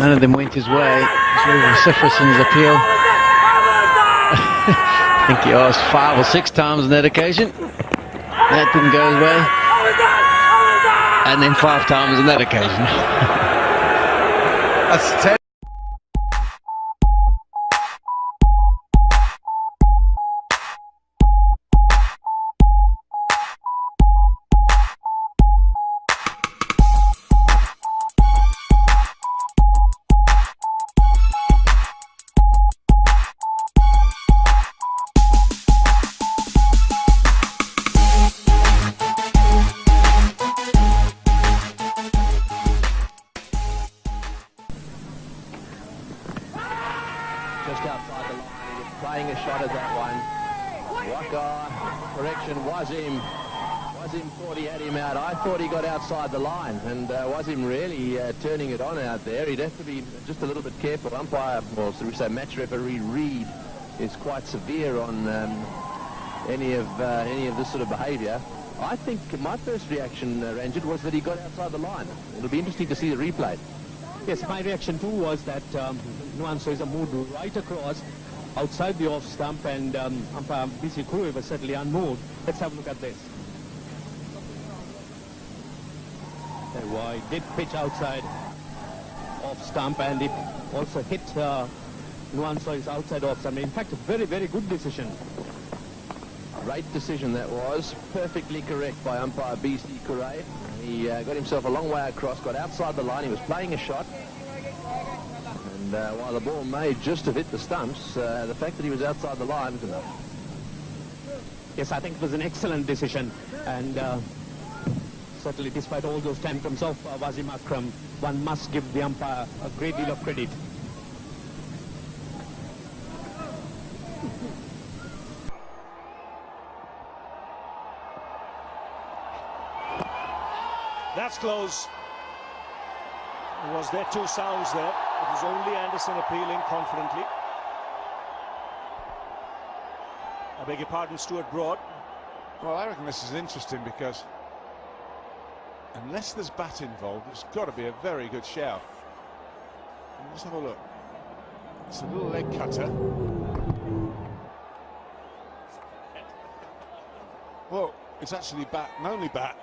None of them went his way. He's very vociferous in his appeal. I think he asked 5 or 6 times on that occasion. That didn't go his way. And then 5 times on that occasion. That's 10. Just outside the line, he was playing a shot at that one. Waka, correction, Wazim thought he had him out. I thought he got outside the line, and Wazim really turning it on out there. He'd have to be just a little bit careful. Umpire, or so we say match referee Reed, is quite severe on any of this sort of behaviour. I think my first reaction, Ranjit, was that he got outside the line. It'll be interesting to see the replay. Yes, my reaction too was that Nuan Soisa moved right across outside the off stump, and umpire BC Kuru was certainly unmoved. Let's have a look at this. He did pitch outside off stump, and it also hit Nuan Soisa's outside off stump. In fact, a very, very good decision. Great decision that was. Perfectly correct by umpire BC Kure. He got himself a long way across, got outside the line. He was playing a shot. And while the ball may just have hit the stumps, the fact that he was outside the line was enough. Yes, I think it was an excellent decision. And certainly, despite all those tantrums of Wazim Akram, one must give the umpire a great deal of credit. That's close. Was there 2 sounds there? It was only Anderson appealing confidently. I beg your pardon, Stuart Broad. Well, I reckon this is interesting because unless there's bat involved, it's got to be a very good shout. Let's have a look. It's a little leg cutter. Well, it's actually bat and only bat.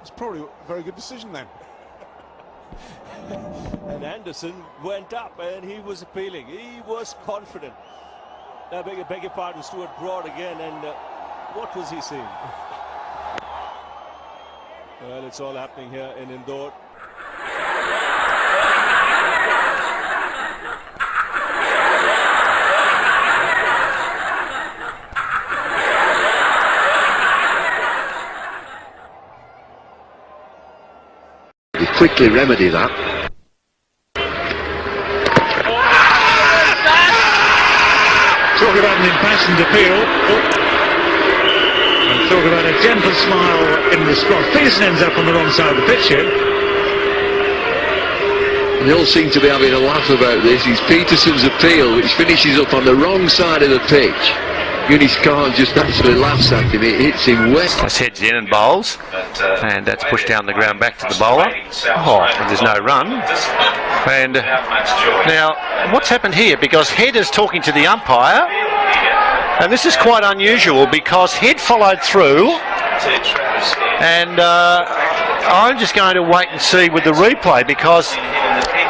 It's probably a very good decision then. And Anderson went up and he was appealing. He was confident. I beg your pardon, Stuart Broad again. And what was he seeing? Well, it's all happening here in Indore. Quickly remedy that. Talk about an impassioned appeal. And talk about a gentle smile in response. Peterson ends up on the wrong side of the pitch here. And they all seem to be having a laugh about this. It's Peterson's appeal, which finishes up on the wrong side of the pitch. Eunice Khan just naturally laughs at him. It hits him wet. That's heads in and bowls, and that's pushed down the ground back to the bowler. Oh, and there's no run. And now, what's happened here? Because Head is talking to the umpire, and this is quite unusual because Head followed through, and I'm just going to wait and see with the replay because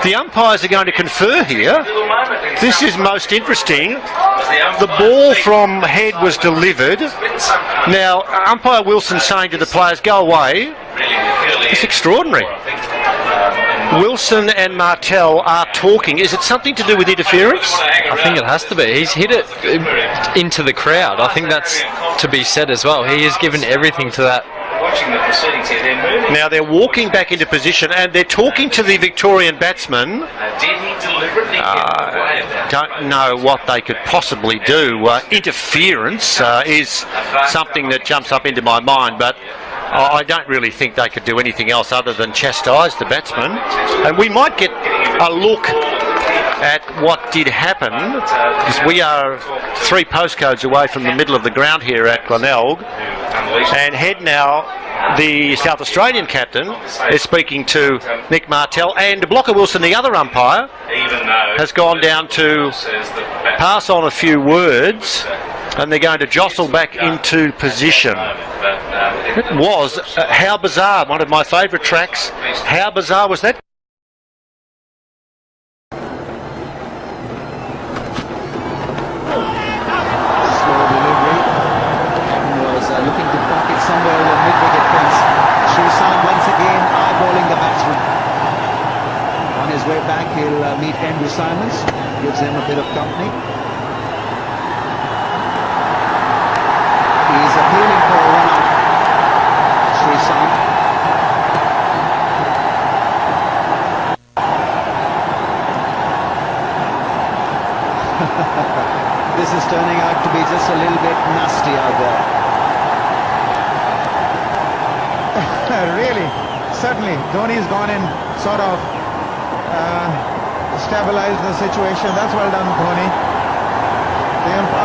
the umpires are going to confer here. This is most interesting. The ball from Head was delivered. Now, umpire Wilson saying to the players, go away. It's extraordinary. Wilson and Martell are talking. Is it something to do with interference? I think it has to be. He's hit it into the crowd. I think that's to be said as well. He has given everything to that. Now they're walking back into position and they're talking to the Victorian batsman. Don't know what they could possibly do. Interference is something that jumps up into my mind, but I don't really think they could do anything else other than chastise the batsman. And we might get a look at what did happen, because we are 3 postcodes away from the middle of the ground here at Glenelg, and Head now the South Australian captain, is speaking to Nick Martell, and Blocker Wilson, the other umpire, has gone down to pass on a few words, and they're going to jostle back into position. It was How Bizarre, one of my favourite tracks. How bizarre was that? Slow delivery. Captain was looking to park it somewhere over mid-wicket fence. Shrison once again eyeballing the batsman. On his way back, he'll meet Andrew Simons. Gives him a bit of company. He's appealing for a run-out. Shrison. This is turning out to be just a little bit nasty out there. Really, certainly, Dhoni's gone in sort of stabilized the situation. That's well done, Dhoni. The umpire